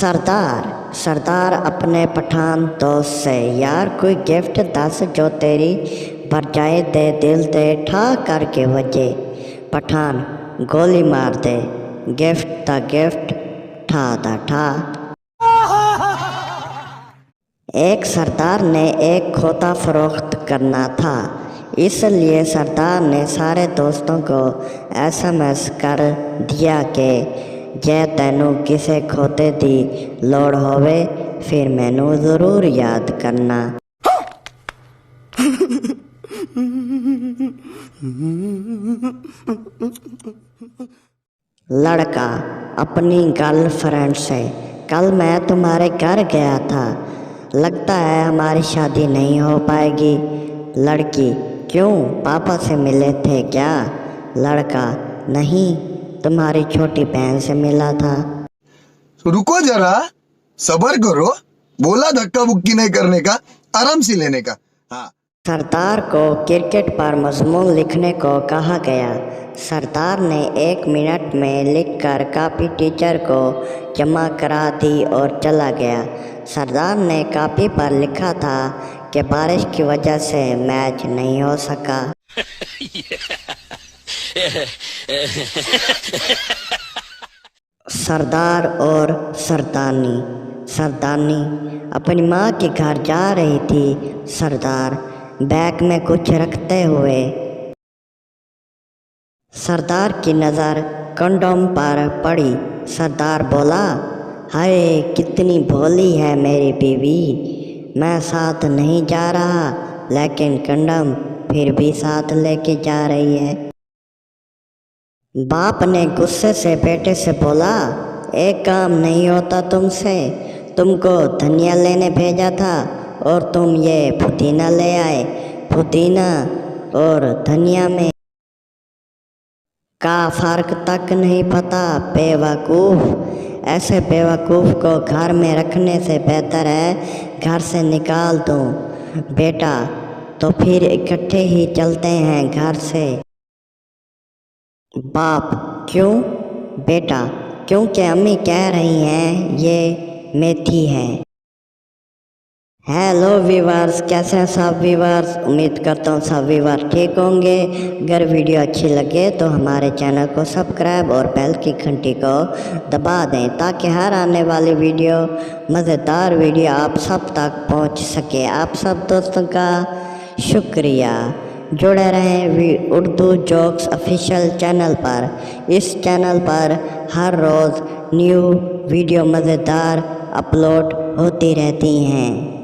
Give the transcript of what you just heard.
सरदार सरदार अपने पठान दोस्त से, यार कोई गिफ्ट दस जो तेरी भर जाए दे दिल ते ठा करके वजे। पठान गोली मार दे, गिफ्ट दा गिफ्ट ठा दा ठा। एक सरदार ने एक खोता फरोख्त करना था, इसलिए सरदार ने सारे दोस्तों को SMS कर दिया कि जे तैनू किसे खोते दी लोड़ होवे फिर मैनू ज़रूर याद करना। लड़का अपनी गर्लफ्रेंड से, कल मैं तुम्हारे घर गया था, लगता है हमारी शादी नहीं हो पाएगी। लड़की क्यों, पापा से मिले थे क्या? लड़का नहीं, तुम्हारी छोटी बहन से मिला था। रुको जरा, सब्र करो, बोला धक्का बुक्की नहीं करने का, आराम से लेने का। हाँ। सरदार को क्रिकेट पर मजमून लिखने को कहा गया। सरदार ने 1 मिनट में लिखकर कॉपी टीचर को जमा करा दी और चला गया। सरदार ने कॉपी पर लिखा था कि बारिश की वजह से मैच नहीं हो सका। सरदार और सरदारनी। सरदारनी अपनी माँ के घर जा रही थी। सरदार बैग में कुछ रखते हुए। सरदार की नज़र कंडोम पर पड़ी। सरदार बोला, हाय कितनी भोली है मेरी बीवी, मैं साथ नहीं जा रहा लेकिन कंडोम फिर भी साथ लेके जा रही है। बाप ने गुस्से से बेटे से बोला, एक काम नहीं होता तुमसे, तुमको धनिया लेने भेजा था और तुम ये पुदीना ले आए। पुदीना और धनिया में का फ़र्क तक नहीं पता, बेवकूफ़। ऐसे बेवकूफ़ को घर में रखने से बेहतर है घर से निकाल दूँ। बेटा तो फिर इकट्ठे ही चलते हैं घर से। बाप क्यों? बेटा क्योंकि अम्मी कह रही हैं ये मेथी है। हेलो व्यूअर्स, कैसे हैं सब व्यूअर्स? उम्मीद करता हूँ सब व्यूअर ठीक होंगे। अगर वीडियो अच्छी लगे तो हमारे चैनल को सब्सक्राइब और बेल की घंटी को दबा दें ताकि हर आने वाली वीडियो मज़ेदार वीडियो आप सब तक पहुँच सके। आप सब दोस्तों का शुक्रिया। जुड़े रहें उर्दू जोक्स ऑफिशियल चैनल पर। इस चैनल पर हर रोज़ न्यू वीडियो मज़ेदार अपलोड होती रहती हैं।